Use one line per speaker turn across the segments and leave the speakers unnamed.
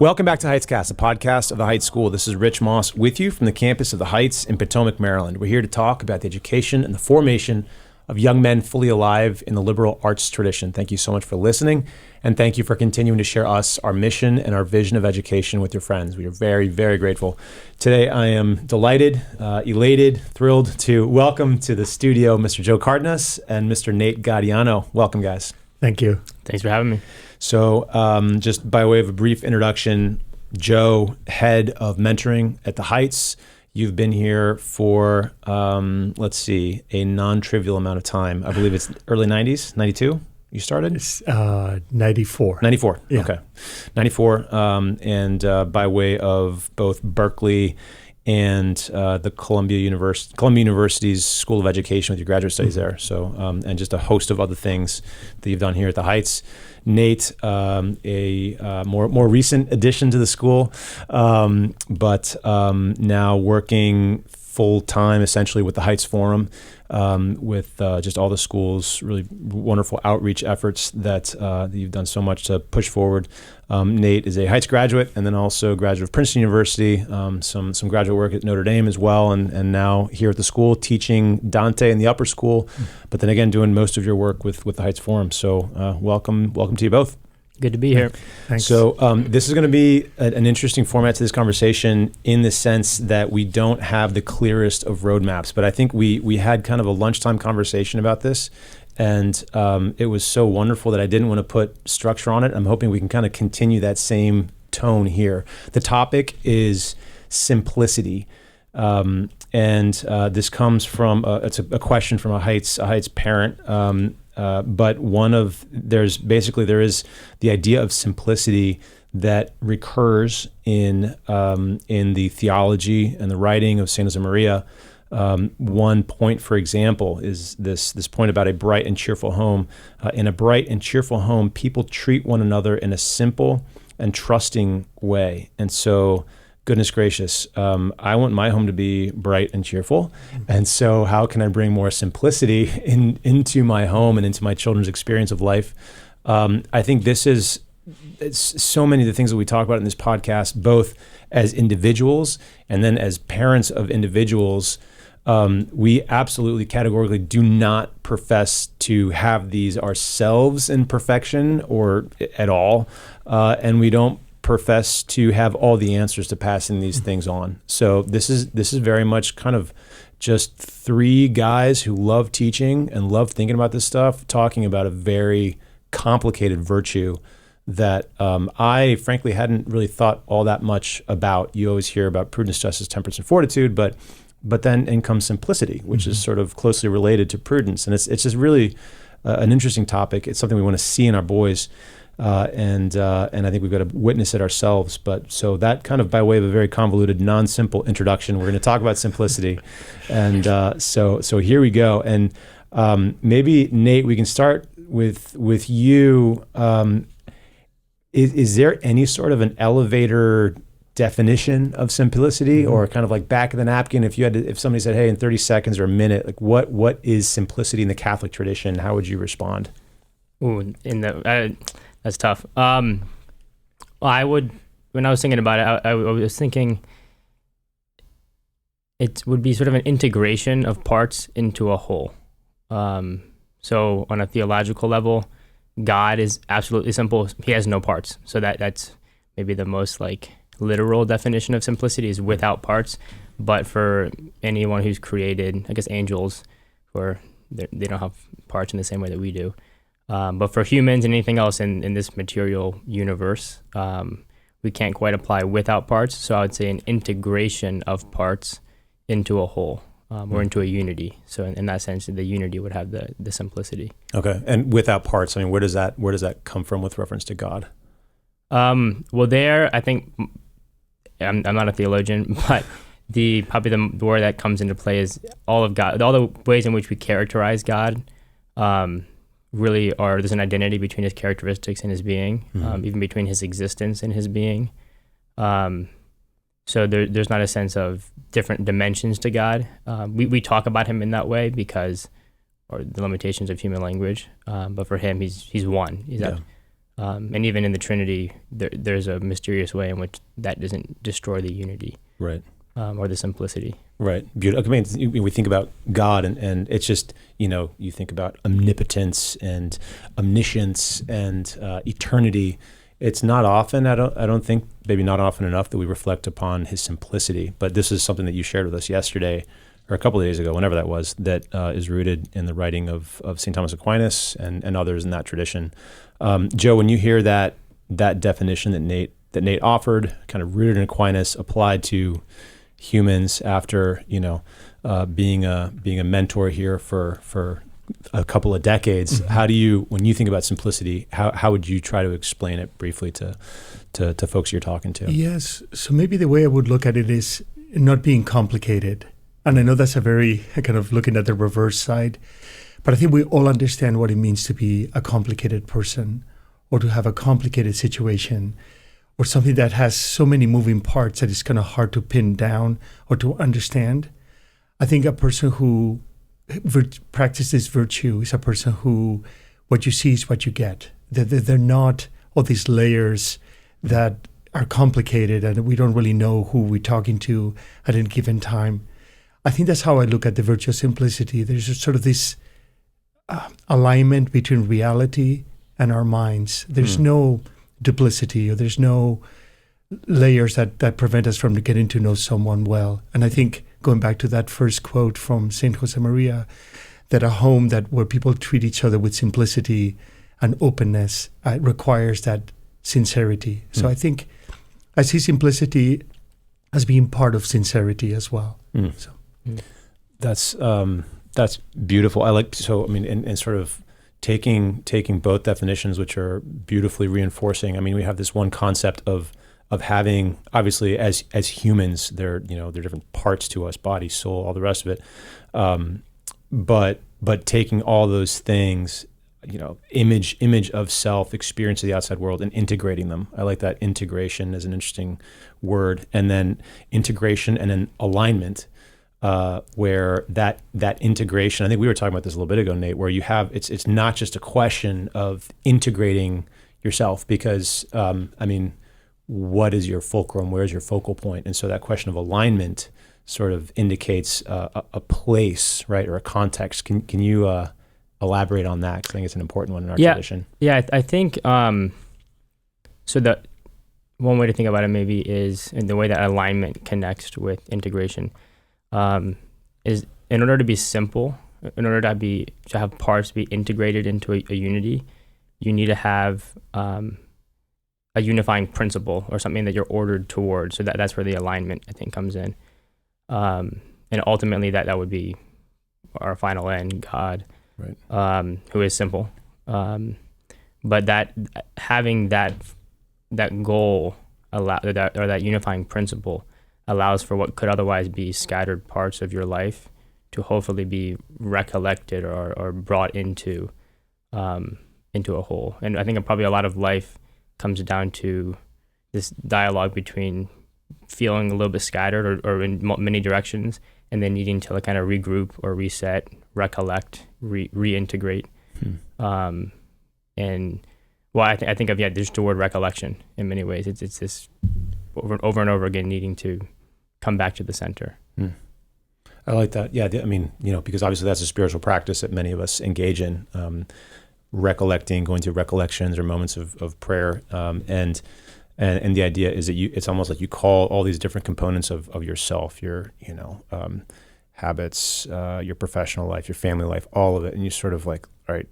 Welcome back to Heightscast, a podcast of the Heights School. This is Rich Moss with you from the campus of the Heights in Potomac, Maryland. We're here to talk about the education and the formation of young men fully alive in the liberal arts tradition. Thank you so much for listening, and thank you for continuing to share us, our mission, and our vision of education with your friends. We are very, very grateful. Today, I am delighted, elated, thrilled to welcome to the studio Mr. Joe Cardenas and Mr. Nate Gadiano. Welcome, guys.
Thank you.
Thanks for having me.
So just by way of a brief introduction, Joe, head of mentoring at the Heights. You've been here for, a non-trivial amount of time. I believe it's early 90s, 92 you started?
It's 94.
94,
yeah.
Okay. 94, and by way of both Berkeley and the Columbia University's School of Education with your graduate studies there. So, and just a host of other things that you've done here at the Heights. Nate, a more recent addition to the school, but now working full-time essentially with the Heights Forum, with just all the schools, really wonderful outreach efforts that you've done so much to push forward. Nate is a Heights graduate and then also graduate of Princeton University, some graduate work at Notre Dame as well, and now here at the school teaching Dante in the upper school, but then again doing most of your work with the Heights Forum. So welcome to you both.
Good to be here.
Thanks.
So this is going to be an interesting format to this conversation in the sense that we don't have the clearest of roadmaps, but I think we had kind of a lunchtime conversation about this, and it was so wonderful that I didn't want to put structure on it. I'm hoping we can kind of continue that same tone here. The topic is simplicity, and this comes from it's a question from a Heights parent. But there is the idea of simplicity that recurs in the theology and the writing of Saint Josemaría. One point, for example, is this point about a bright and cheerful home. In a bright and cheerful home, people treat one another in a simple and trusting way. And so, goodness gracious, I want my home to be bright and cheerful. And so how can I bring more simplicity into my home and into my children's experience of life? I think it's so many of the things that we talk about in this podcast, both as individuals and then as parents of individuals. We absolutely categorically do not profess to have these ourselves in perfection or at all. And we don't profess to have all the answers to passing these things on. So this is very much kind of just three guys who love teaching and love thinking about this stuff, talking about a very complicated virtue that I frankly hadn't really thought all that much about. You always hear about prudence, justice, temperance, and fortitude, but then in comes simplicity, which is sort of closely related to prudence. And it's just really an interesting topic. It's something we want to see in our boys. And I think we've got to witness it ourselves. But so that kind of by way of a very convoluted, non-simple introduction, we're going to talk about simplicity. And so here we go. And maybe, Nate, we can start with you. Is there any sort of an elevator definition of simplicity, or kind of like back of the napkin? If somebody said, "Hey, in 30 seconds or a minute, like what is simplicity in the Catholic tradition?" How would you respond?
Ooh, that's tough. When I was thinking about it, I was thinking it would be sort of an integration of parts into a whole. So on a theological level, God is absolutely simple. He has no parts. So that's maybe the most like literal definition of simplicity is without parts. But for anyone who's created, I guess angels, they don't have parts in the same way that we do. But for humans and anything else in this material universe, we can't quite apply without parts. So I would say an integration of parts into a whole, or into a unity. So in that sense, the unity would have the simplicity.
Okay, and without parts, I mean, where does that come from with reference to God?
Well, there, I think, I'm not a theologian, but probably the word that comes into play is all of God, all the ways in which we characterize God. Really there's an identity between his characteristics and his being, even between his existence and his being. So there's not a sense of different dimensions to God. We talk about him in that way or the limitations of human language. But for him, he's one. And even in the Trinity, there's a mysterious way in which that doesn't destroy the unity,
Right.
Or the simplicity.
Right. Beautiful. I mean, we think about God, and it's just, you think about omnipotence and omniscience and eternity. It's not often, I don't think, maybe not often enough, that we reflect upon his simplicity. But this is something that you shared with us yesterday, or a couple of days ago, whenever that was, that is rooted in the writing of St. Thomas Aquinas and others in that tradition. Joe, when you hear that definition that Nate offered, kind of rooted in Aquinas, applied to humans after being a mentor here for a couple of decades, mm-hmm. How do you, when you think about simplicity, how would you try to explain it briefly to folks you're talking to?
Yes, so maybe the way I would look at it is not being complicated. And I know that's a very kind of looking at the reverse side, but I think we all understand what it means to be a complicated person, or to have a complicated situation, or something that has so many moving parts that it's kind of hard to pin down or to understand. I think a person who practices virtue is a person who, what you see is what you get. They're not all these layers that are complicated and we don't really know who we're talking to at any given time. I think that's how I look at the virtue of simplicity. There's sort of this alignment between reality and our minds. There's no duplicity, or there's no layers that prevent us from getting to know someone well. And I think, going back to that first quote from Saint Josemaría, that a home where people treat each other with simplicity and openness requires that sincerity. So I think I see simplicity as being part of sincerity as well. So
that's beautiful. I like, so I mean, and sort of taking both definitions, which are beautifully reinforcing. I mean, we have this one concept of having, obviously, as humans, there are different parts to us: body, soul, all the rest of it. But taking all those things, image of self, experience of the outside world, and integrating them. I like that. Integration is an interesting word, and then integration and then alignment. Where that integration, I think we were talking about this a little bit ago, Nate, where you have, it's not just a question of integrating yourself, because, what is your fulcrum? Where's your focal point? And so that question of alignment sort of indicates a place, right, or a context. Can you elaborate on that? 'Cause I think it's an important one in our tradition.
Yeah, I think, so that one way to think about it maybe is in the way that alignment connects with integration. Is in order to be simple, in order to have parts be integrated into a unity, you need to have a unifying principle, or something that you're ordered towards. So that's where the alignment, I think, comes in. And ultimately that would be our final end, God, right. Who is simple. But that having that goal or that unifying principle allows for what could otherwise be scattered parts of your life to hopefully be recollected or brought into a whole. And I think probably a lot of life comes down to this dialogue between feeling a little bit scattered or in many directions, and then needing to kind of regroup or reset, recollect, reintegrate. And well, I think of just the word recollection in many ways. It's this over and over again needing to come back to the center.
I like that. Yeah, I mean, because obviously that's a spiritual practice that many of us engage in, recollecting, going through recollections or moments of prayer, and the idea is that it's almost like you call all these different components of yourself, your habits, your professional life, your family life, all of it, and you sort of like, all right,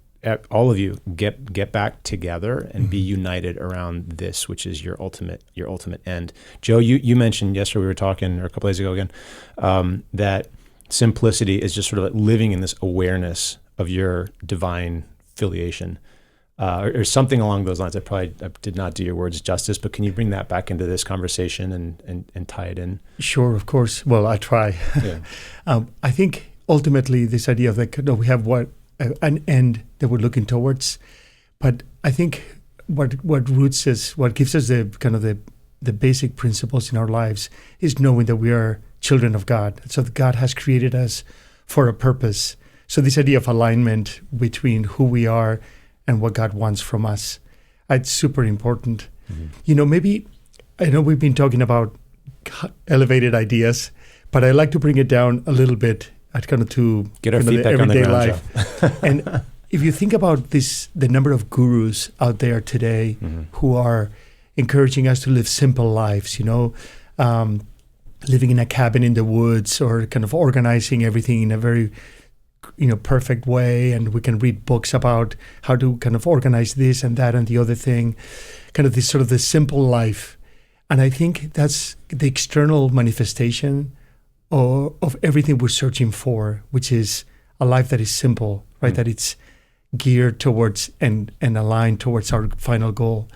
all of you get back together and be united around this, which is your ultimate end. Joe, you mentioned yesterday, we were talking, or a couple days ago again, that simplicity is just sort of like living in this awareness of your divine filiation, or something along those lines. I did not do your words justice, but can you bring that back into this conversation and tie it in?
Sure, of course. Well, I try. Yeah. I think ultimately this idea of we have an end that we're looking towards, but I think what roots us, what gives us the kind of the basic principles in our lives is knowing that we are children of God. So that God has created us for a purpose. So this idea of alignment between who we are and what God wants from us, It's super important. Maybe, I know we've been talking about elevated ideas, but I like to bring it down a little bit at kind of to
get our feet
the
back on the
everyday
ground,
life. And if you think about the number of gurus out there today who are encouraging us to live simple lives, living in a cabin in the woods, or kind of organizing everything in a very perfect way, and we can read books about how to kind of organize this and that and the other thing, kind of this sort of the simple life. And I think that's the external manifestation of everything we're searching for, which is a life that is simple, right? That it's geared towards and aligned towards our final goal.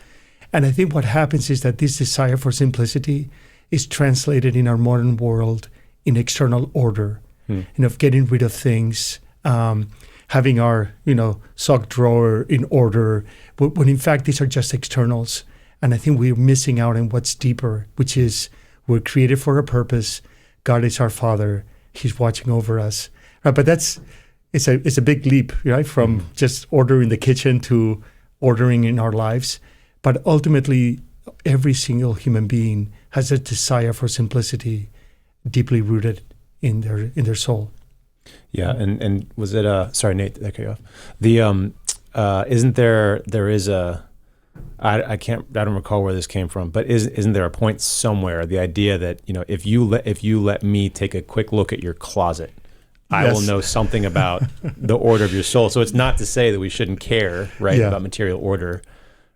And I think what happens is that this desire for simplicity is translated in our modern world in external order, of getting rid of things, having our, sock drawer in order, when in fact these are just externals. And I think we're missing out on what's deeper, which is we're created for a purpose. God is our Father. He's watching over us. Right? But it's a big leap, right? From just order in the kitchen to ordering in our lives. But ultimately, every single human being has a desire for simplicity deeply rooted in their soul.
Yeah, and was it sorry, Nate, that cut you off. The isn't there is a I don't recall where this came from, but isn't there a point somewhere, the idea that, if you let me take a quick look at your closet, I will know something about the order of your soul. So it's not to say that we shouldn't care, right, about material order,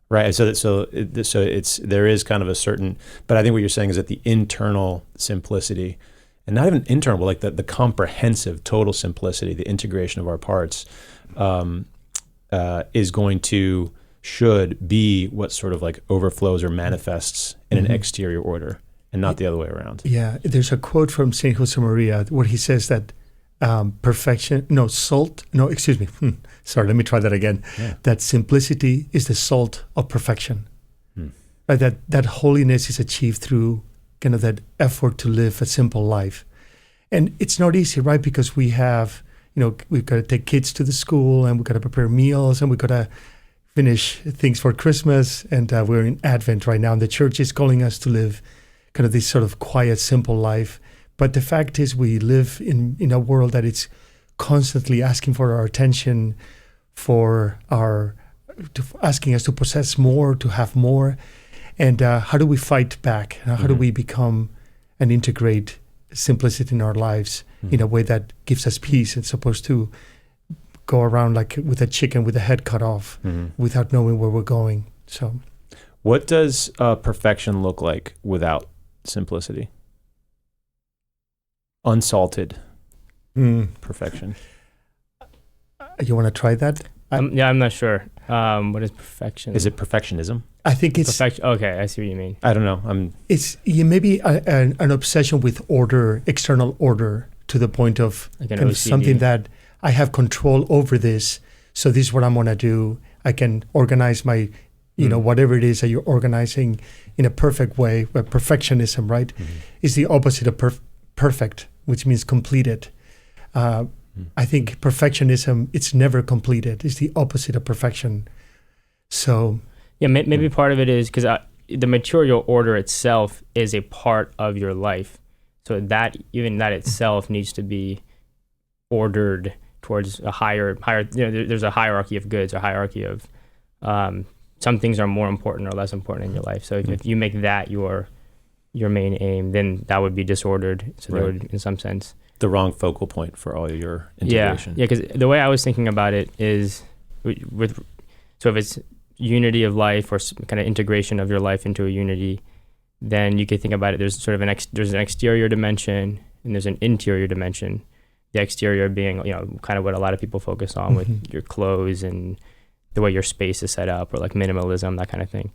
right? So there is kind of a certain, but I think what you're saying is that the internal simplicity, and not even internal, but like the comprehensive total simplicity, the integration of our parts, is going to, should be what sort of like overflows or manifests in an exterior order, and not the other way around.
Yeah, there's a quote from Saint Josemaría where he says that sorry, let me try that again. Yeah. That simplicity is the salt of perfection. Right? That holiness is achieved through kind of that effort to live a simple life. And it's not easy, right? Because we have, we've got to take kids to the school, and we've got to prepare meals, and we've got to finish things for Christmas, and we're in Advent right now, and the church is calling us to live kind of this sort of quiet, simple life. But the fact is, we live in a world that it's constantly asking for our attention, asking us to possess more, to have more. And how do we fight back? How do we become and integrate simplicity in our lives in a way that gives us peace, as opposed to go around like with a chicken with the head cut off without knowing where we're going. So,
what does perfection look like without simplicity? Unsalted perfection.
You want to try that?
I'm not sure. What is perfection?
Is it perfectionism?
I think it's
perfection. Okay, I see what you mean.
I don't know.
It's maybe an obsession with order, external order, to the point of
like
kind of something that I have control over this. So this is what I'm going to do. I can organize my, whatever it is that you're organizing in a perfect way. Where perfectionism, right, is the opposite of perfect, which means completed. I think perfectionism, it's never completed. It's the opposite of perfection. So
yeah, maybe part of it is because the material order itself is a part of your life. So that itself needs to be ordered towards a higher. There's a hierarchy of goods, a hierarchy of some things are more important or less important in your life. So if you make that your main aim, then that would be disordered. So that would, in some sense,
the wrong focal point for all your integration.
Yeah, because the way I was thinking about it is so if it's unity of life or kind of integration of your life into a unity, then you could think about it. There's sort of there's an exterior dimension and there's an interior dimension. The exterior being, kind of what a lot of people focus on with your clothes and the way your space is set up, or like minimalism, that kind of thing.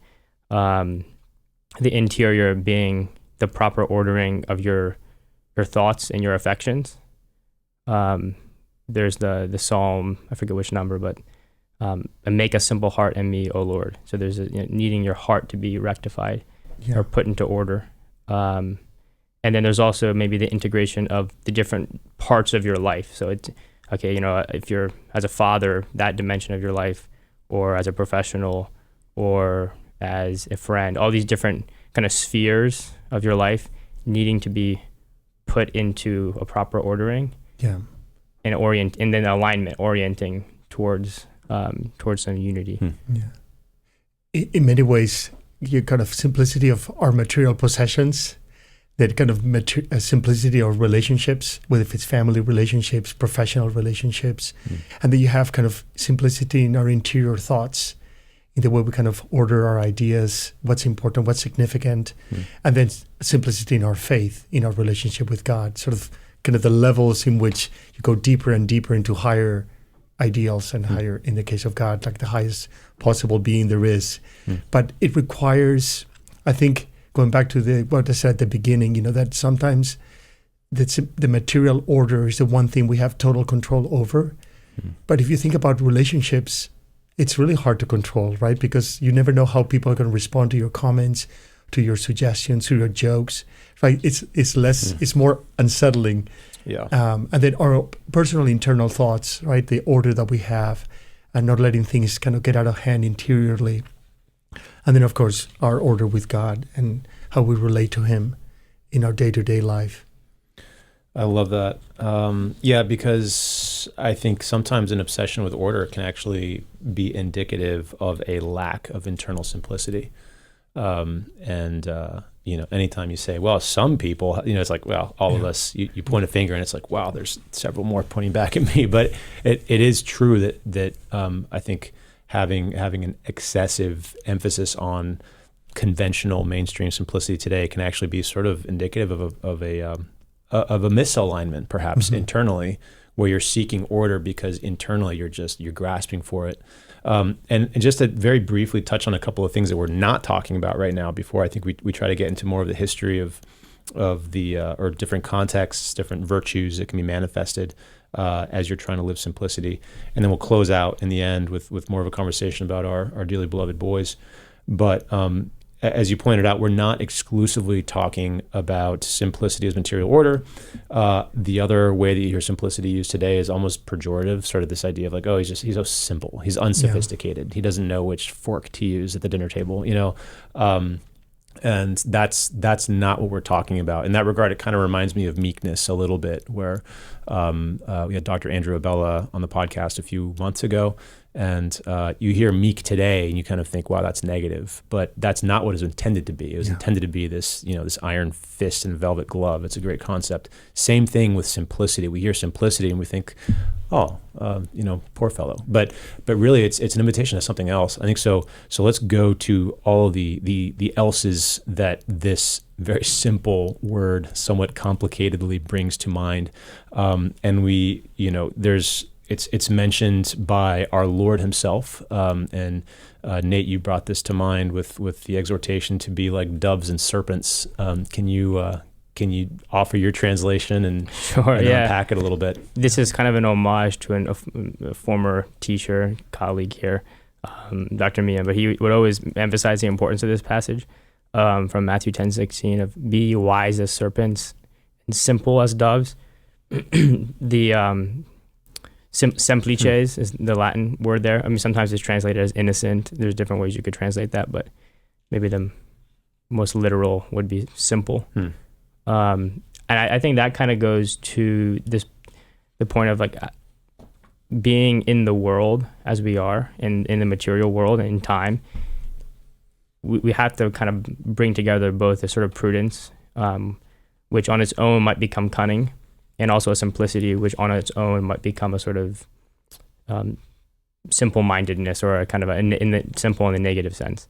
The interior being the proper ordering of your thoughts and your affections. There's the Psalm, I forget which number, but make a simple heart in me, O Lord. So there's needing your heart to be rectified or put into order. And then there's also maybe the integration of the different parts of your life. So it's, if you're as a father, that dimension of your life, or as a professional, or as a friend, all these different kind of spheres of your life needing to be put into a proper ordering.
Yeah.
And then alignment, orienting towards some unity.
Yeah. In many ways, your kind of simplicity of our material possessions, that kind of simplicity of relationships, whether if it's family relationships, professional relationships, and then you have kind of simplicity in our interior thoughts, in the way we kind of order our ideas, what's important, what's significant, and then simplicity in our faith, in our relationship with God, sort of kind of the levels in which you go deeper and deeper into higher ideals and higher, in the case of God, like the highest possible being there is. But it requires, I think, going back to what I said at the beginning, that sometimes the material order is the one thing we have total control over. But if you think about relationships, it's really hard to control, right? Because you never know how people are going to respond to your comments, to your suggestions, to your jokes, right? It's less, it's more unsettling.
Yeah.
And then our personal internal thoughts, right? The order that we have, and not letting things kind of get out of hand interiorly. And then, of course, our order with God and how we relate to Him in our day-to-day life.
I love that. Yeah, because I think sometimes an obsession with order can actually be indicative of a lack of internal simplicity. Anytime you say, well, some people, it's like, well, all of us, you point a finger and it's like, wow, there's several more pointing back at me. But it is true that I think having an excessive emphasis on conventional mainstream simplicity today can actually be sort of indicative of a misalignment, perhaps internally, where you're seeking order because internally you're grasping for it. And just to very briefly touch on a couple of things that we're not talking about right now, before I think we try to get into more of the history of the or different contexts, different virtues that can be manifested as you're trying to live simplicity, and then we'll close out in the end with more of a conversation about our dearly beloved boys. But as you pointed out, we're not exclusively talking about simplicity as material order. The other way that you hear simplicity used today is almost pejorative, sort of this idea of like, oh, he's so simple. He's unsophisticated. Yeah. He doesn't know which fork to use at the dinner table, and that's not what we're talking about. In that regard, it kind of reminds me of meekness a little bit, where we had Dr. Andrew Abella on the podcast a few months ago, and you hear meek today and you kind of think, wow, that's negative, but that's not what it was intended to be. It was intended to be this, this iron fist and velvet glove. It's a great concept. Same thing with simplicity. We hear simplicity and we think, oh, poor fellow. But really, it's an invitation to something else. I think so. So let's go to all of the else's that this very simple word somewhat complicatedly brings to mind. And we, it's mentioned by our Lord Himself. And Nate, you brought this to mind with the exhortation to be like doves and serpents. Can you offer your translation and unpack it a little bit? This
is kind of an homage to a former teacher, colleague here, Dr. Mian, but he would always emphasize the importance of this passage from Matthew 10:16 of be wise as serpents and simple as doves. The simplices is the Latin word there. I mean, sometimes it's translated as innocent. There's different ways you could translate that, but maybe the most literal would be simple. And I think that kind of goes to the point of like being in the world as we are in the material world and in time. We have to kind of bring together both a sort of prudence, which on its own might become cunning, and also a simplicity, which on its own might become a sort of simple-mindedness, or a kind of simple in the negative sense,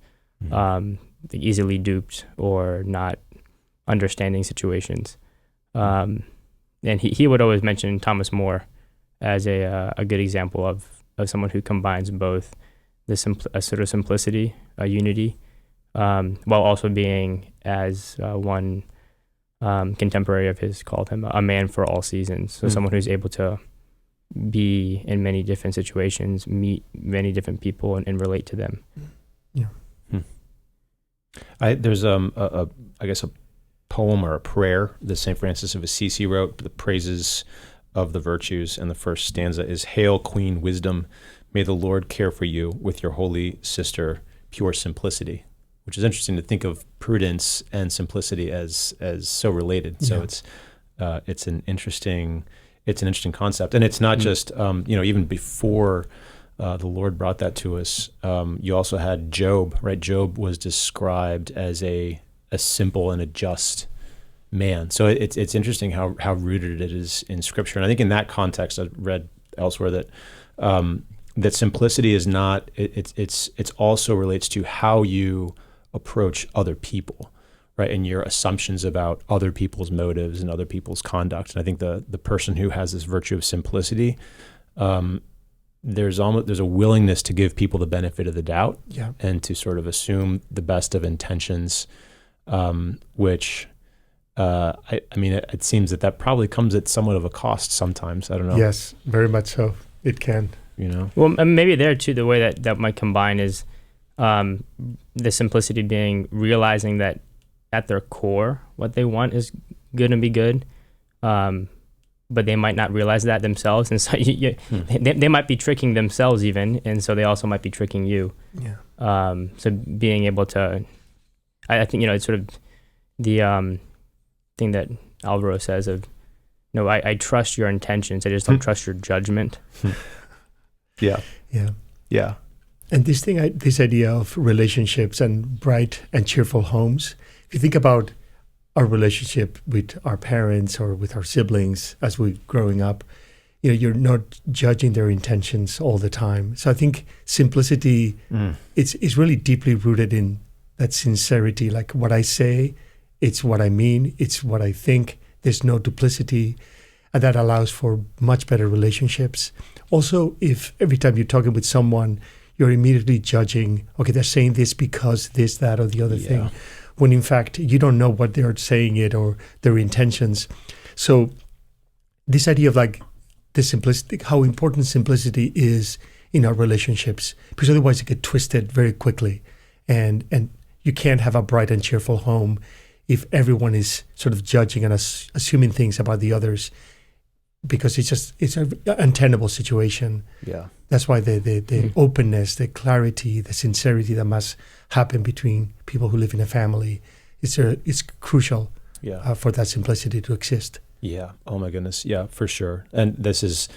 easily duped or not understanding situations. And he would always mention Thomas More as a good example of someone who combines both a sort of simplicity, a unity, while also being, as one contemporary of his called him, a man for all seasons. So someone who's able to be in many different situations, meet many different people, and relate to them.
Yeah.
There's I guess a poem or a prayer that St. Francis of Assisi wrote, the praises of the virtues, and the first stanza is, "Hail, Queen Wisdom, may the Lord care for you with your holy sister, pure simplicity, which is interesting to think of prudence and simplicity as so related. So it's an interesting concept, and it's not just even before the Lord brought that to us. You also had Job, right? Job was described as a simple and a just man. So it's interesting how rooted it is in Scripture. And I think in that context, I've read elsewhere that that simplicity is not. It's also relates to how you approach other people, right? And your assumptions about other people's motives and other people's conduct. And I think the person who has this virtue of simplicity, there's a willingness to give people the benefit of the doubt, and to sort of assume the best of intentions, which I mean, it seems that probably comes at somewhat of a cost sometimes. I don't know.
Yes, very much so. It can.
Well, and maybe there too, the way that might combine is the simplicity being realizing that at their core, what they want is good and be good, but they might not realize that themselves, and so they might be tricking themselves even, and so they also might be tricking you. So being able to, I think it's sort of the thing that Alvaro says of, I trust your intentions, I just don't trust your judgment.
Yeah.
And this idea of relationships and bright and cheerful homes, if you think about our relationship with our parents or with our siblings as we're growing up, you're not judging their intentions all the time. So I think simplicity, it's really deeply rooted in that sincerity. Like what I say, it's what I mean, it's what I think. There's no duplicity, and that allows for much better relationships. Also, if every time you're talking with someone, you're immediately judging, okay, they're saying this because this, that, or the other thing, when in fact you don't know what they're saying it or their intentions. So this idea of like the simplicity, how important simplicity is in our relationships, because otherwise it gets twisted very quickly, and you can't have a bright and cheerful home if everyone is sort of judging and assuming things about the others, because it's an untenable situation. That's why the openness, the clarity, the sincerity that must happen between people who live in a family, it's crucial for that simplicity to exist.
Oh my goodness. For sure. And this is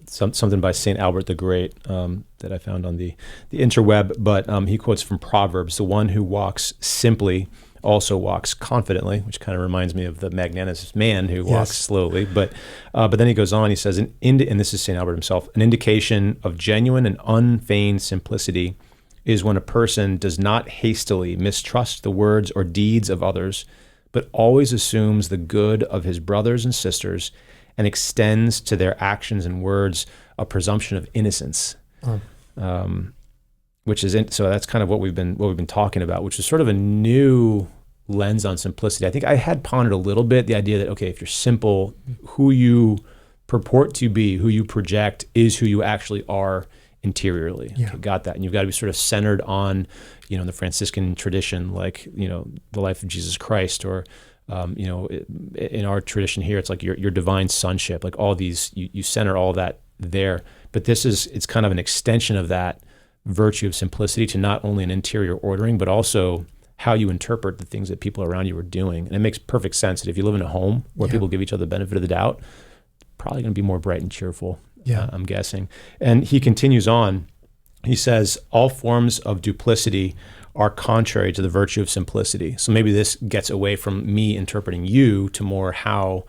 something by Saint Albert the Great that I found on the interweb, but he quotes from Proverbs: "The one who walks simply also walks confidently," which kind of reminds me of the magnanimous man who walks slowly. But then he goes on, he says, and this is St. Albert himself, "An indication of genuine and unfeigned simplicity is when a person does not hastily mistrust the words or deeds of others, but always assumes the good of his brothers and sisters and extends to their actions and words a presumption of innocence." Which is so that's kind of what we've been talking about, which is sort of a new lens on simplicity. I think I had pondered a little bit the idea that, okay, if you're simple, who you purport to be, who you project, is who you actually are interiorly. Okay, got that. And you've got to be sort of centered on, the Franciscan tradition, like, the life of Jesus Christ, or in our tradition here, it's like your divine sonship, like all these, you center all that there. But it's kind of an extension of that virtue of simplicity to not only an interior ordering, but also how you interpret the things that people around you are doing. And it makes perfect sense that if you live in a home where people give each other the benefit of the doubt, it's probably going to be more bright and cheerful, I'm guessing. And he continues on. He says, "All forms of duplicity are contrary to the virtue of simplicity." So maybe this gets away from me interpreting you to more how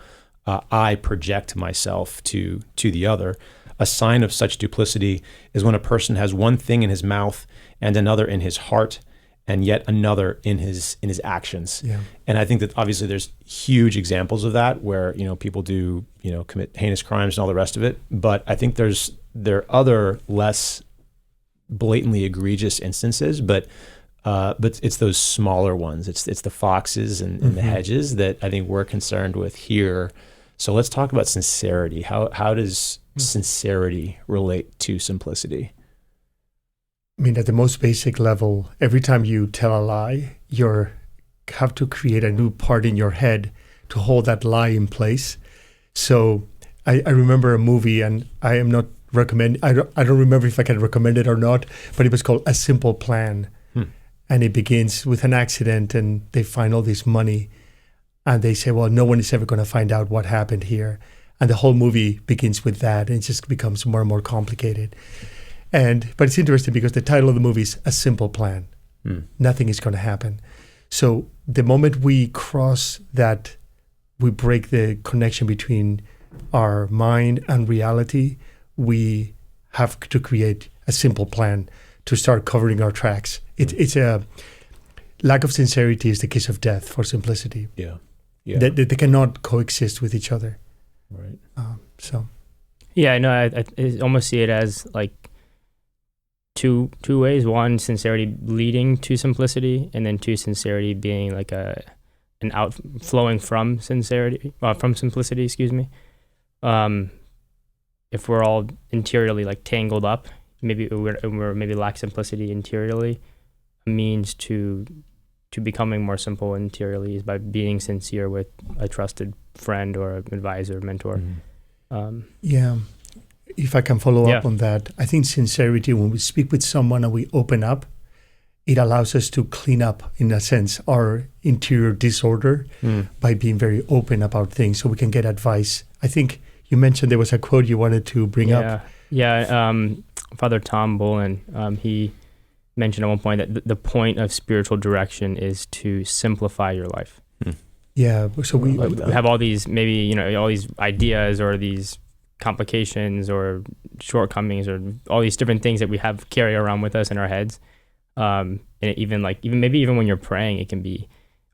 I project myself to the other. "A sign of such duplicity is when a person has one thing in his mouth and another in his heart, and yet another in his actions." And I think that obviously there's huge examples of that where people do commit heinous crimes and all the rest of it. But I think there are other less blatantly egregious instances, but it's those smaller ones. It's the foxes and the hedges that I think we're concerned with here. So let's talk about sincerity. How does sincerity relate to simplicity?
I mean, at the most basic level, every time you tell a lie, you have to create a new part in your head to hold that lie in place. So I remember a movie, and I am not recommend. I don't remember if I can recommend it or not, but it was called A Simple Plan, and it begins with an accident, and they find all this money, and they say, well, no one is ever going to find out what happened here, and the whole movie begins with that, and it just becomes more and more complicated. But it's interesting because the title of the movie is A Simple Plan. Nothing is going to happen. So the moment we cross that, we break the connection between our mind and reality, we have to create a simple plan to start covering our tracks. It's a lack of sincerity is the kiss of death for simplicity.
Yeah.
They cannot coexist with each other.
Right.
Yeah, no, I almost see it as like two ways. One, sincerity leading to simplicity, and then two, sincerity being like an outflowing from simplicity. Excuse me. If we're all interiorly like tangled up, maybe we're maybe lack simplicity interiorly, a means to becoming more simple interiorly is by being sincere with a trusted friend or an advisor, mentor.
If I can follow up on that, I think sincerity, when we speak with someone and we open up, it allows us to clean up, in a sense, our interior disorder by being very open about things so we can get advice. I think you mentioned there was a quote you wanted to bring up.
Father Tom Bolin, he mentioned at one point that the point of spiritual direction is to simplify your life.
Yeah, so we
have all these, maybe, all these ideas or these complications or shortcomings or all these different things that we have carry around with us in our heads. And even when you're praying, it can be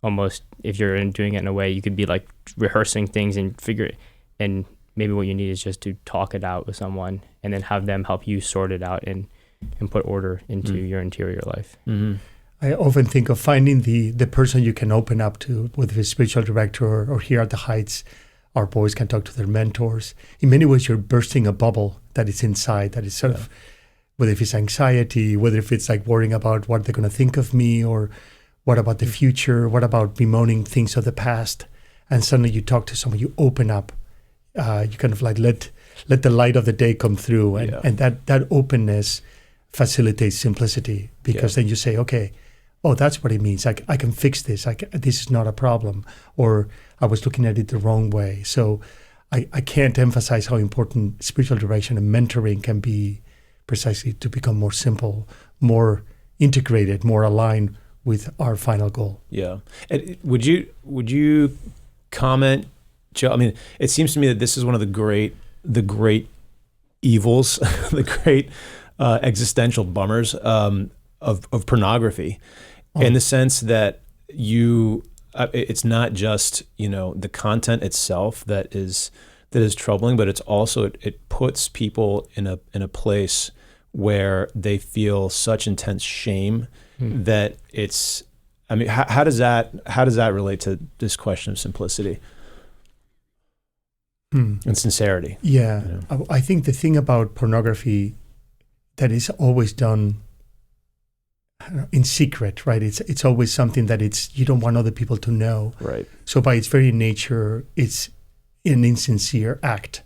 almost, if you're doing it in a way, you could be like rehearsing things and figure it. And maybe what you need is just to talk it out with someone and then have them help you sort it out and put order into your interior life.
I often think of finding the person you can open up to, whether it's spiritual director or here at the Heights, our boys can talk to their mentors. In many ways, you're bursting a bubble that is inside, that is sort of, whether if it's anxiety, whether if it's like worrying about what they're going to think of me, or what about the future, what about bemoaning things of the past. And suddenly you talk to someone, you open up, you kind of like let the light of the day come through. And that openness facilitates simplicity, because then you say, okay, oh, that's what it means. I can fix this. This is not a problem. Or I was looking at it the wrong way. So I can't emphasize how important spiritual direction and mentoring can be, precisely to become more simple, more integrated, more aligned with our final goal.
Yeah. And would you comment, Joe? I mean, it seems to me that this is one of the great evils, the great existential bummers of pornography, in the sense that it's not just the content itself that is troubling, but it's also it puts people in a place where they feel such intense shame that it's. I mean, how does that relate to this question of simplicity and sincerity?
Yeah, I think the thing about pornography that is always done in secret, right? It's always something that you don't want other people to know.
Right.
So by its very nature, it's an insincere act.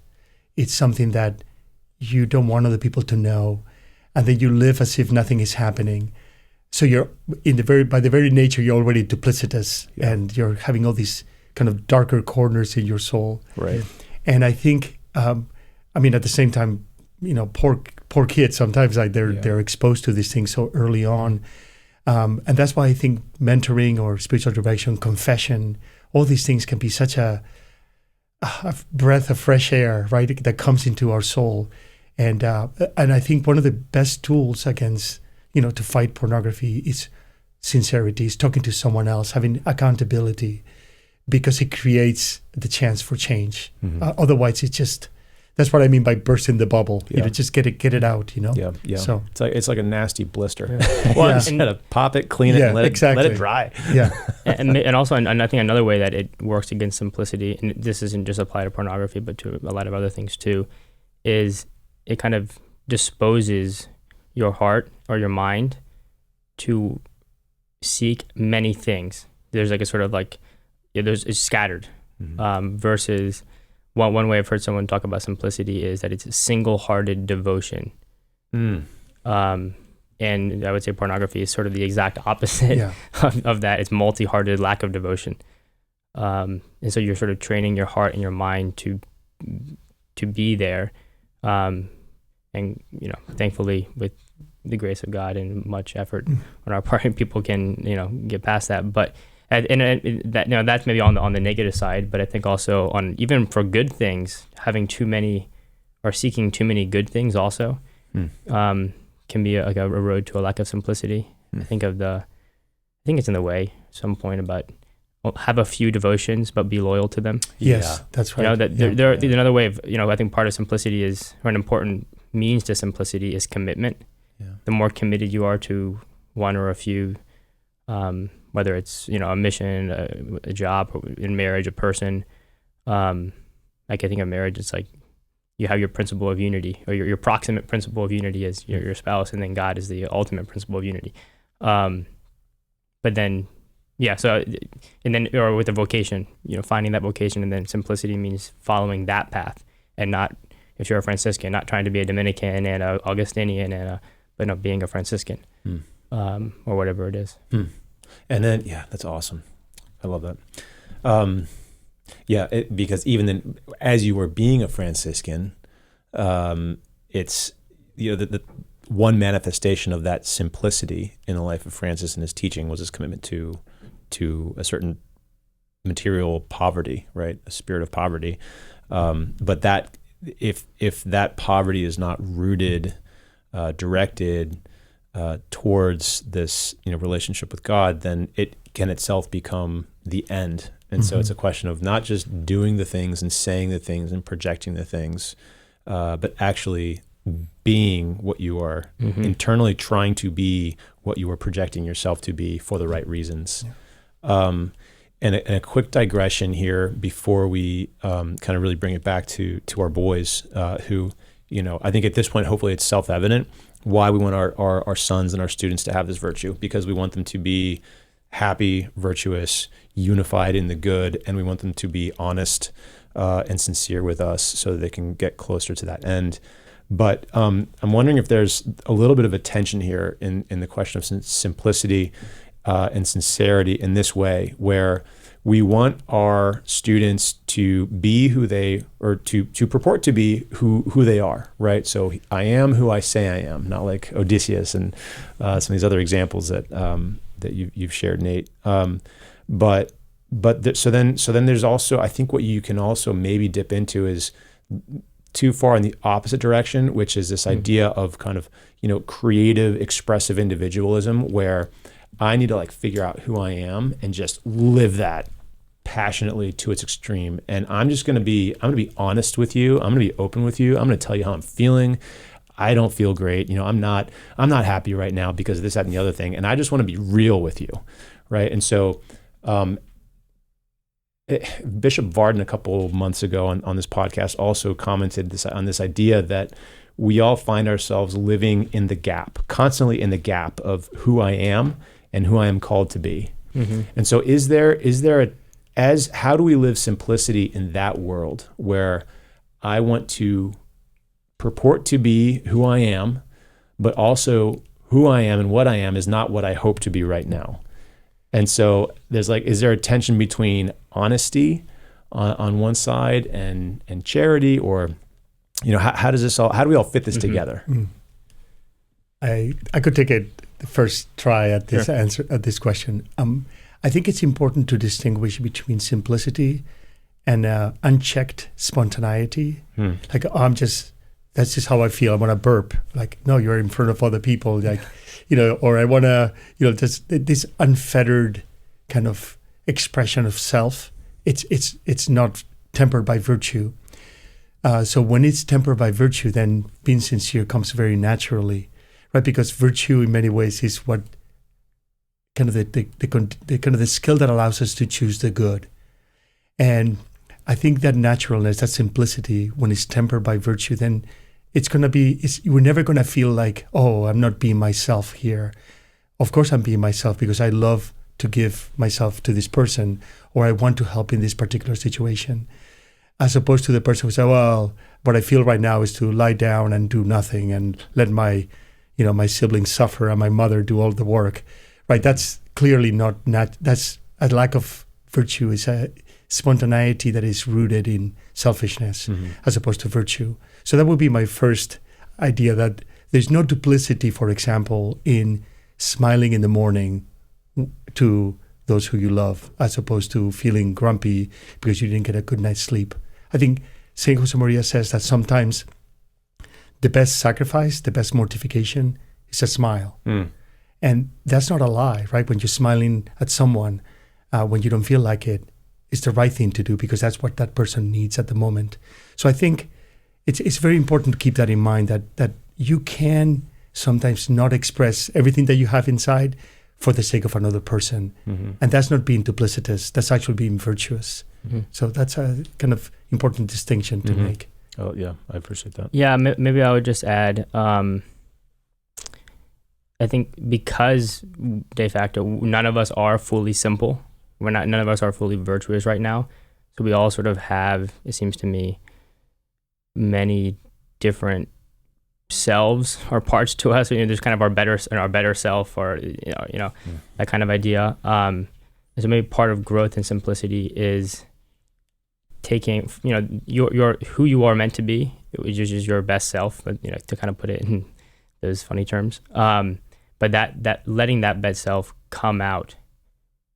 It's something that you don't want other people to know, and then you live as if nothing is happening. So you're by the very nature, you're already duplicitous, and you're having all these kind of darker corners in your soul.
Right.
And I think, at the same time, poor kids, sometimes they're exposed to these things so early on. And that's why I think mentoring or spiritual direction, confession, all these things can be such a breath of fresh air, right, that comes into our soul. And I think one of the best tools against, to fight pornography is sincerity, is talking to someone else, having accountability, because it creates the chance for change. Otherwise, it's just, that's what I mean by bursting the bubble. Just get it out.
Yeah. So it's like a nasty blister.
Yeah.
Well, just gotta pop it, clean it, and let it dry.
Yeah.
and also, and I think another way that it works against simplicity, and this isn't just applied to pornography, but to a lot of other things too, is it kind of disposes your heart or your mind to seek many things. There's like a sort of like, it's scattered, versus one way I've heard someone talk about simplicity is that it's a single-hearted devotion. And I would say pornography is sort of the exact opposite of that. It's multi-hearted lack of devotion. And so you're sort of training your heart and your mind to be there. And, thankfully with the grace of God and much effort on our part, people can, get past that. But that's maybe on the negative side, but I think also on, even for good things, having too many or seeking too many good things also, can be a road to a lack of simplicity. I think it's in the way at some point about have a few devotions, but be loyal to them.
Yes, that's right.
There's another way of, I think part of simplicity is, or an important means to simplicity is commitment. Yeah. The more committed you are to one or a few, whether it's, a mission, a job, or in marriage, a person, like I think of marriage, it's like you have your principle of unity, or your proximate principle of unity is your spouse, and then God is the ultimate principle of unity. But then, or with a vocation, finding that vocation, and then simplicity means following that path, and not, if you're a Franciscan, not trying to be a Dominican and a Augustinian but not being a Franciscan, or whatever it is.
And then, that's awesome. I love that. Because even then, as you were being a Franciscan, it's, the one manifestation of that simplicity in the life of Francis and his teaching was his commitment to a certain material poverty, right? A spirit of poverty. But that, if that poverty is not rooted, directed towards this, relationship with God, then it can itself become the end. And so it's a question of not just doing the things and saying the things and projecting the things, but actually being what you are, internally trying to be what you are projecting yourself to be for the right reasons. And a quick digression here before we kind of really bring it back to our boys, who, I think at this point, hopefully it's self-evident why we want our sons and our students to have this virtue, because we want them to be happy, virtuous, unified in the good, and we want them to be honest and sincere with us so that they can get closer to that end. But I'm wondering if there's a little bit of a tension here in the question of simplicity and sincerity in this way, where we want our students to be who they, or to purport to be who they are, right? So I am who I say I am, not like Odysseus and some of these other examples that you've shared, Nate. So then there's also, I think what you can also maybe dip into is too far in the opposite direction, which is this idea of kind of, creative, expressive individualism, where I need to figure out who I am and just live that passionately to its extreme. And I'm going to be honest with you. I'm going to be open with you. I'm going to tell you how I'm feeling. I don't feel great. I'm not happy right now because of this, that, and the other thing. And I just want to be real with you. Right. And so, Bishop Varden a couple months ago on this podcast also commented on this idea that we all find ourselves living in the gap, constantly in the gap of who I am and who I am called to be. And so how do we live simplicity in that world where I want to purport to be who I am, but also who I am and what I am is not what I hope to be right now. And so is there a tension between honesty on one side and charity, or, how do we all fit this together?
I could take the first try at this answer, at this question. I think it's important to distinguish between simplicity and unchecked spontaneity. That's just how I feel. I want to burp. No, you're in front of other people. Or I want to, just this unfettered kind of expression of self. It's not tempered by virtue. So when it's tempered by virtue, then being sincere comes very naturally, right? Because virtue, in many ways, is what kind of the skill that allows us to choose the good. And I think that naturalness, that simplicity, when it's tempered by virtue, then we're never going to feel like, oh, I'm not being myself here. Of course I'm being myself because I love to give myself to this person, or I want to help in this particular situation. as opposed to the person who said, well, what I feel right now is to lie down and do nothing and let my siblings suffer and my mother do all the work, right? That's clearly not that's a lack of virtue. Is a spontaneity that is rooted in selfishness as opposed to virtue. So that would be my first idea, that there's no duplicity, for example, in smiling in the morning to those who you love, as opposed to feeling grumpy because you didn't get a good night's sleep. I think Saint Josemaría says that sometimes the best sacrifice, the best mortification is a smile. And that's not a lie, right? When you're smiling at someone, when you don't feel like it, it's the right thing to do because that's what that person needs at the moment. So I think it's very important to keep that in mind, that you can sometimes not express everything that you have inside for the sake of another person. And that's not being duplicitous. That's actually being virtuous. So that's a kind of important distinction to make.
Oh, yeah, I appreciate that.
Yeah, maybe I would just add, I think because de facto, none of us are fully simple. None of us are fully virtuous right now. So we all sort of have, it seems to me, many different selves or parts to us. There's kind of our better self, or that kind of idea. So maybe part of growth and simplicity is taking your who you are meant to be, which is just your best self, to kind of put it in those funny terms. But that letting that best self come out,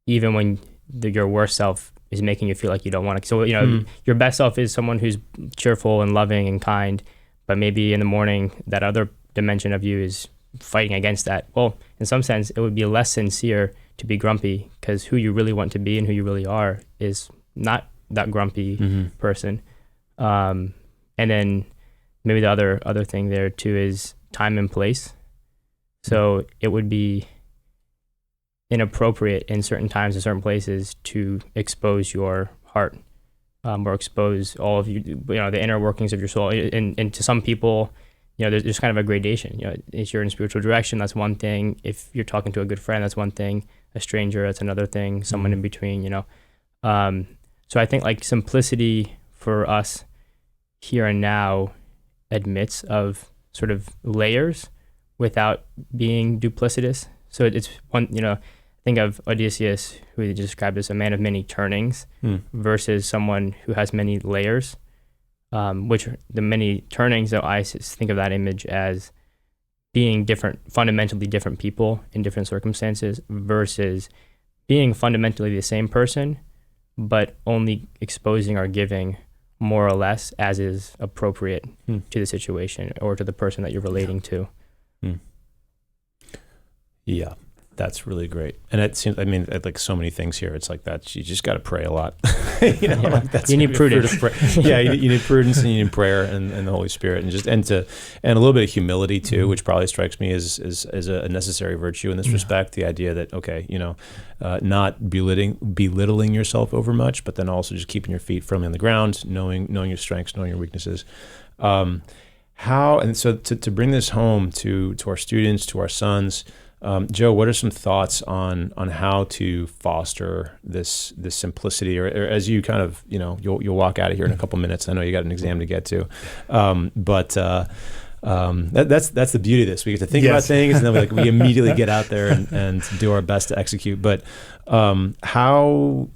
even when your worst self is making you feel like you don't want to. So your best self is someone who's cheerful and loving and kind, but maybe in the morning that other dimension of you is fighting against that. Well, in some sense, it would be less sincere to be grumpy, because who you really want to be and who you really are is not that grumpy person. And then maybe the other thing there too is time and place. So it would be inappropriate in certain times and certain places to expose your heart, or expose all of the inner workings of your soul. And to some people, there's kind of a gradation. If you're in spiritual direction, that's one thing. If you're talking to a good friend, that's one thing. A stranger, that's another thing. Someone in between, So I think like simplicity for us here and now admits of sort of layers without being duplicitous. So it's one, think of Odysseus, who he described as a man of many turnings, versus someone who has many layers, which the many turnings, though, I think of that image as being fundamentally different people in different circumstances, versus being fundamentally the same person, but only exposing or giving more or less as is appropriate to the situation or to the person that you're relating to.
Yeah, that's really great. And it seems, like so many things here, it's like that. You just got to pray a lot.
You need prudence.
Yeah, you need prudence, and you need prayer and the Holy Spirit, and a little bit of humility too, which probably strikes me as a necessary virtue in this respect. The idea that not belittling yourself over much, but then also just keeping your feet firmly on the ground, knowing your strengths, knowing your weaknesses. So to bring this home to our students, to our sons. Joe, what are some thoughts on how to foster this simplicity, or as you kind of, you'll walk out of here in a couple minutes. I know you got an exam to get to, but that's the beauty of this. We get to think about things, and then we immediately get out there and do our best to execute. But we'll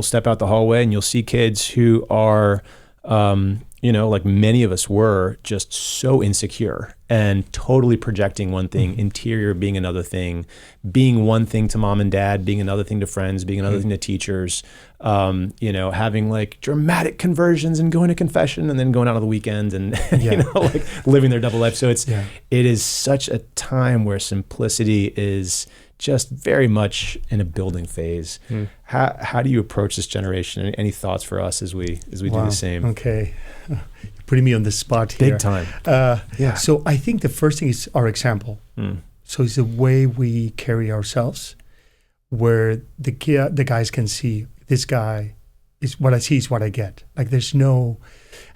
step out the hallway and you'll see kids who are, like many of us were, just so insecure and totally projecting one thing, interior being another thing, being one thing to mom and dad, being another thing to friends, being another thing to teachers, having like dramatic conversions and going to confession and then going out on the weekend and, living their double life. So it is such a time where simplicity is just very much in a building phase. How do you approach this generation? Any thoughts for us as we do the same?
Okay. You're putting me on the spot here.
Big time.
So I think the first thing is our example. So it's the way we carry ourselves, where the guys can see, this guy is what I see is what I get. Like there's no,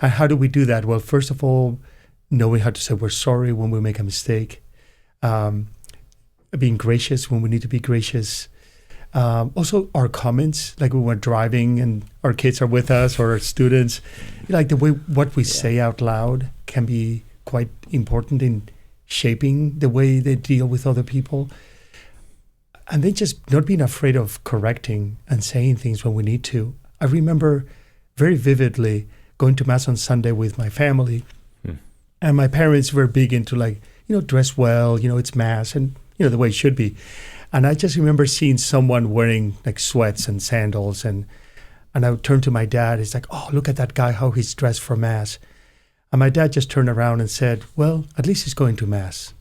and how do we do that? Well, first of all, knowing how to say we're sorry when we make a mistake, being gracious when we need to be gracious, Also, our comments, like when we're driving and our kids are with us or our students, like the way what we say out loud can be quite important in shaping the way they deal with other people. And then just not being afraid of correcting and saying things when we need to. I remember very vividly going to Mass on Sunday with my family. And my parents were big into dress well, it's Mass and, the way it should be. And I just remember seeing someone wearing like sweats and sandals. And I would turn to my dad. It's like, oh, look at that guy, how he's dressed for Mass. And my dad just turned around and said, well, at least he's going to Mass.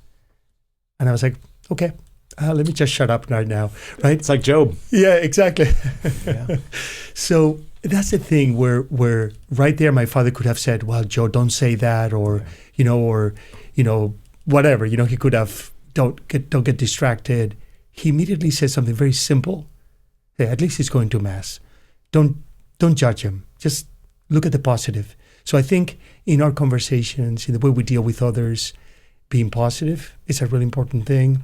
And I was like, okay, let me just shut up right now, right?
It's like Job.
Yeah, exactly.
Yeah.
So that's the thing where right there my father could have said, well, Joe, don't say that, or, whatever. He could have, don't get distracted. He immediately says something very simple. Hey, at least he's going to Mass. Don't judge him. Just look at the positive. So I think in our conversations, in the way we deal with others, being positive is a really important thing.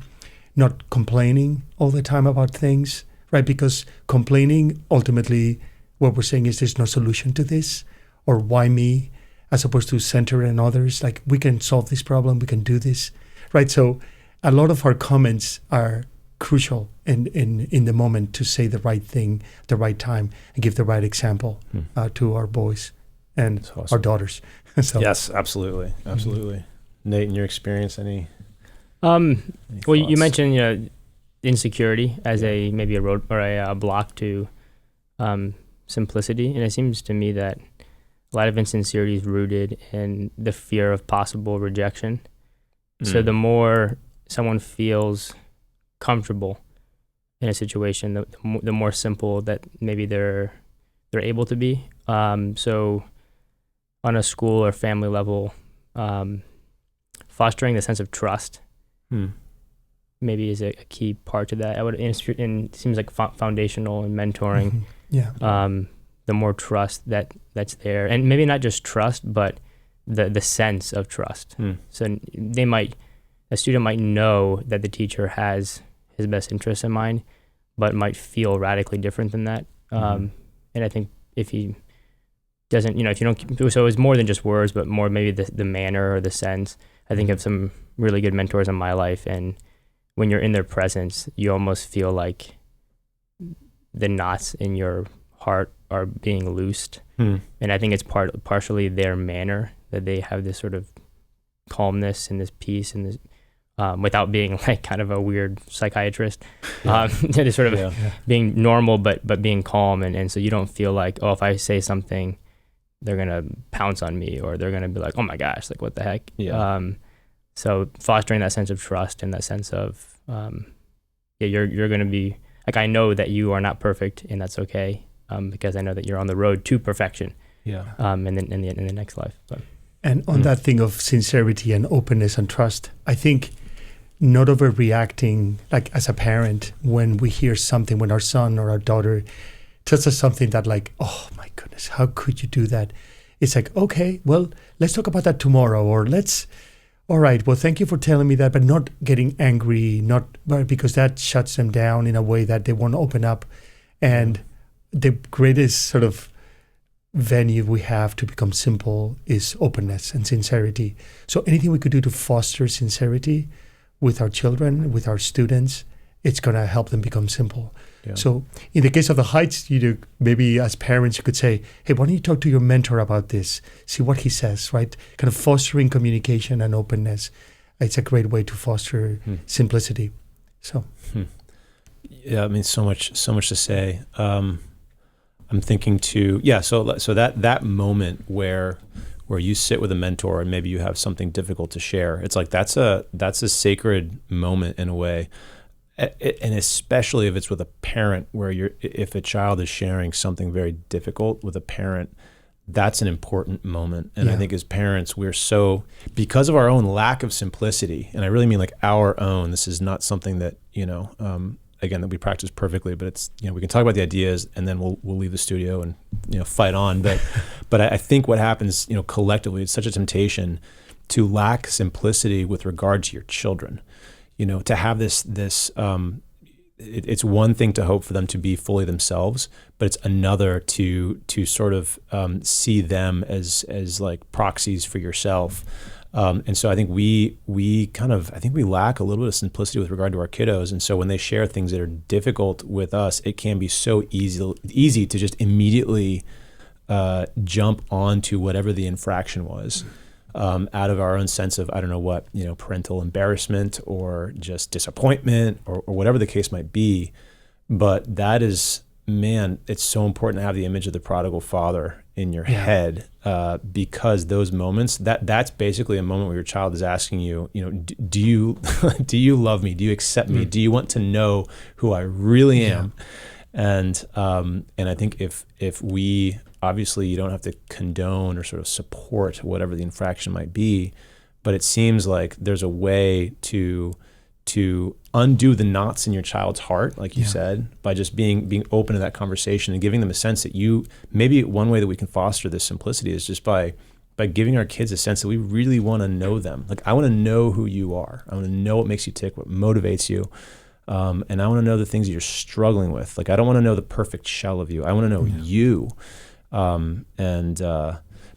Not complaining all the time about things, right? Because complaining, ultimately, what we're saying is there's no solution to this, or why me, as opposed to center in others. Like, we can solve this problem, we can do this, right? So a lot of our comments are crucial in the moment to say the right thing at the right time and give the right example to our boys and
awesome.
Our daughters. So,
yes, absolutely. Nate, in your experience, any
well,
thoughts?
you mentioned insecurity as maybe a road or a block to simplicity, and it seems to me that a lot of insincerity is rooted in the fear of possible rejection. So the more someone feels comfortable in a situation, the more simple that maybe they're able to be. So on a school or family level, fostering the sense of trust maybe is a key part to that. It seems like foundational in mentoring. The more trust that's there, and maybe not just trust, but the sense of trust. So a student might know that the teacher has his best interests in mind, but might feel radically different than that. And I think if he doesn't, if you don't, so it's more than just words, but more maybe the manner or the sense. I think of some really good mentors in my life, and when you're in their presence, you almost feel like the knots in your heart are being loosed. And I think it's partially their manner, that they have this sort of calmness and this peace and this, without being like kind of a weird psychiatrist, just sort of being normal, but being calm. And so you don't feel like, oh, if I say something, they're going to pounce on me, or they're going to be like, oh my gosh, like what the heck? So fostering that sense of trust and that sense of, you're going to be like, I know that you are not perfect, and that's okay. Because I know that you're on the road to perfection. And then in the next life. So.
And on that thing of sincerity and openness and trust, I think not overreacting, like as a parent, when we hear something, when our son or our daughter tells us something that like, oh my goodness, how could you do that? It's like, okay, well, let's talk about that tomorrow, or all right, well, thank you for telling me that, but not getting angry, because that shuts them down in a way that they won't open up. And the greatest sort of venue we have to become simple is openness and sincerity. So anything we could do to foster sincerity with our children, with our students, it's going to help them become simple. So in the case of the heights, maybe as parents, you could say, hey, why don't you talk to your mentor about this? See what he says, right? Kind of fostering communication and openness. It's a great way to foster simplicity. So.
Yeah, I mean, so much to say. I'm thinking so that moment where you sit with a mentor and maybe you have something difficult to share. It's like that's a sacred moment in a way, and especially if it's with a parent, where if a child is sharing something very difficult with a parent, that's an important moment. And I think as parents, we're so, because of our own lack of simplicity, and I really mean like our own. This is not something that again, that we practice perfectly, but it's, we can talk about the ideas and then we'll leave the studio and, fight on. But I think what happens, collectively, it's such a temptation to lack simplicity with regard to your children, to have this it's one thing to hope for them to be fully themselves, but it's another to sort of see them as like proxies for yourself. And so I think we lack a little bit of simplicity with regard to our kiddos. And so when they share things that are difficult with us, it can be so easy to just immediately jump onto whatever the infraction was, out of our own sense of, I don't know what, parental embarrassment or just disappointment or whatever the case might be. But that is, man, it's so important to have the image of the prodigal father in your head, because those moments, that's basically a moment where your child is asking you, do you do you love me? Do you accept me? Do you want to know who I really am? And I think if we, obviously you don't have to condone or sort of support whatever the infraction might be, but it seems like there's a way to undo the knots in your child's heart, like you said, by just being open to that conversation and giving them a sense that maybe one way that we can foster this simplicity is just by giving our kids a sense that we really want to know them. Like, I want to know who you are. I want to know what makes you tick, what motivates you. And I want to know the things that you're struggling with. Like, I don't want to know the perfect shell of you. I want to know you.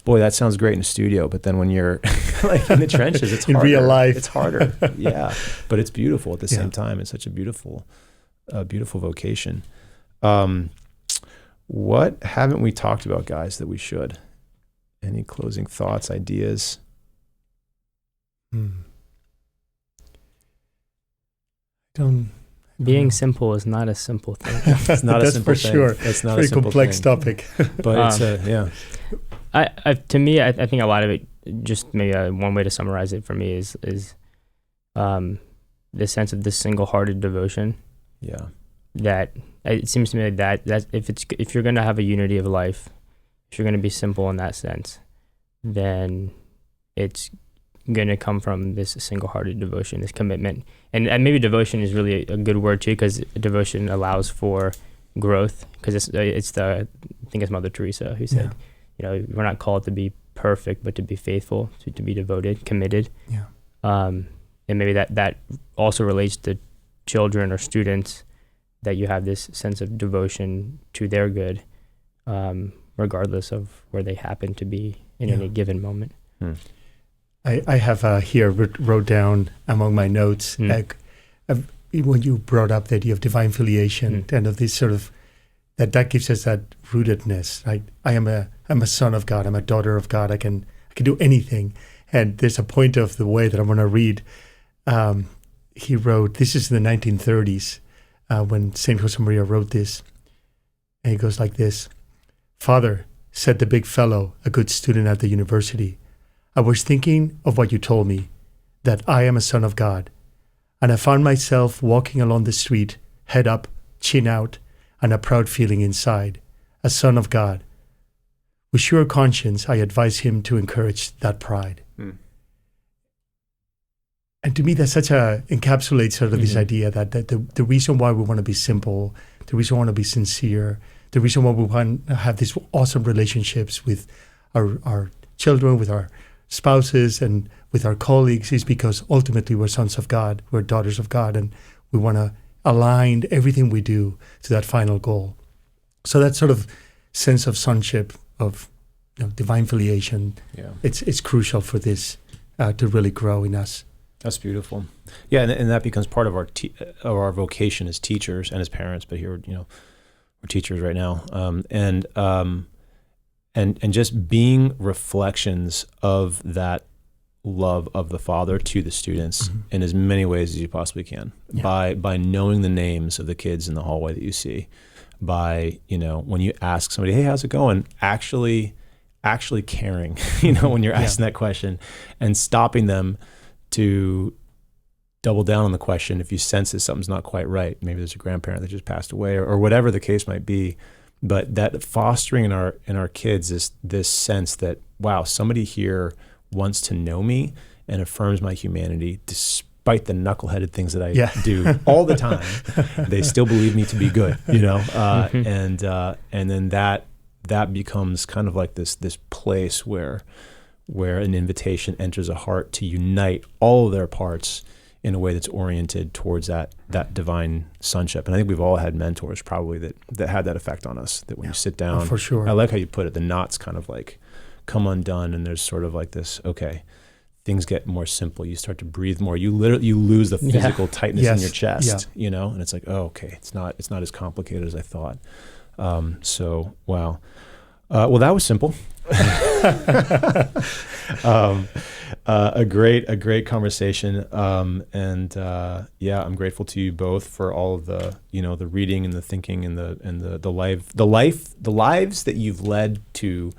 Boy, that sounds great in a studio, but then when you're like in the trenches, it's harder.
In real life.
It's harder. Yeah. But it's beautiful at the same time. It's such a beautiful vocation. What haven't we talked about, guys, that we should? Any closing thoughts, ideas?
Being simple is not a simple thing.
It's not a simple thing.
Sure.
It's not
very
a simple
complex
thing.
topic.
But it's
To me, I think a lot of it, just maybe one way to summarize it for me is the sense of this single-hearted devotion.
Yeah.
That it seems to me that if you're going to have a unity of life, if you're going to be simple in that sense, then it's going to come from this single-hearted devotion, this commitment. And maybe devotion is really a good word too, because devotion allows for growth. Because I think it's Mother Teresa who said, we're not called to be perfect, but to be faithful, to be devoted, committed.
Yeah.
And maybe that also relates to children or students, that you have this sense of devotion to their good, regardless of where they happen to be in any given moment.
I have here wrote down among my notes, when you brought up the idea of divine filiation, and of this sort of, that gives us that rootedness, right? I'm a son of God. I'm a daughter of God. I can do anything. And there's a point of the way that I'm going to read. He wrote, this is in the 1930s, when St. Josemaría wrote this. And he goes like this: "Father," said the big fellow, a good student at the university, "I was thinking of what you told me, that I am a son of God. And I found myself walking along the street, head up, chin out, and a proud feeling inside, a son of God. With sure conscience, I advise him to encourage that pride." And to me, that encapsulates sort of this idea that the reason why we want to be simple, the reason we want to be sincere, the reason why we want to have these awesome relationships with our children, with our spouses, and with our colleagues is because ultimately we're sons of God, we're daughters of God, and we want to align everything we do to that final goal. So that sort of sense of sonship, of divine filiation, it's crucial for this to really grow in us.
That's beautiful. Yeah, and that becomes part of our vocation as teachers and as parents. But here, we're teachers right now, and just being reflections of that love of the Father to the students in as many ways as you possibly can. By knowing the names of the kids in the hallway that you see, by when you ask somebody, "Hey, how's it going?" Actually caring, when you're asking that question, and stopping them to double down on the question if you sense that something's not quite right. Maybe there's a grandparent that just passed away, or whatever the case might be. But that fostering in our kids is this sense that, wow, somebody here wants to know me and affirms my humanity despite the knuckleheaded things that I do all the time. They still believe me to be good, and then that becomes kind of like this place where an invitation enters a heart to unite all of their parts in a way that's oriented towards that divine sonship. And I think we've all had mentors probably that had that effect on us, that when you sit down,
for sure.
I like how you put it, the knots kind of like come undone, and there's sort of like this, okay, things get more simple. You start to breathe more. You lose the physical tightness in your chest, you know, and it's like, oh, okay, it's not as complicated as I thought. So, wow. Well, that was simple. A great conversation. I'm grateful to you both for all of the, the reading and the thinking and the lives that you've led to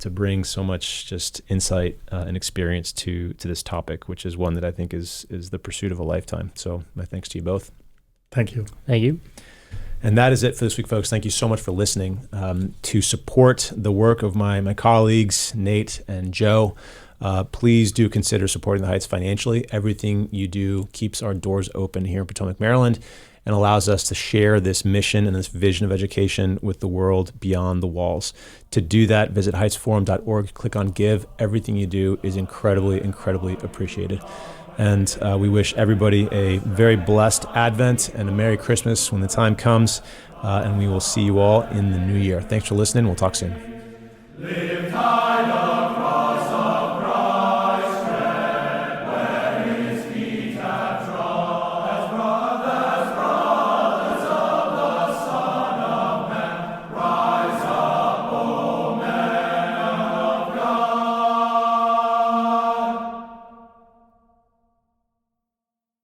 bring so much just insight and experience to this topic, which is one that I think is the pursuit of a lifetime. So my thanks to you both.
Thank you.
Thank you.
And that is it for this week, folks. Thank you so much for listening. To support the work of my colleagues, Nate and Joe, please do consider supporting The Heights financially. Everything you do keeps our doors open here in Potomac, Maryland, and allows us to share this mission and this vision of education with the world beyond the walls. To do that, visit heightsforum.org, click on Give. Everything you do is incredibly, incredibly appreciated. And we wish everybody a very blessed Advent and a Merry Christmas when the time comes. And we will see you all in the new year. Thanks for listening. We'll talk soon.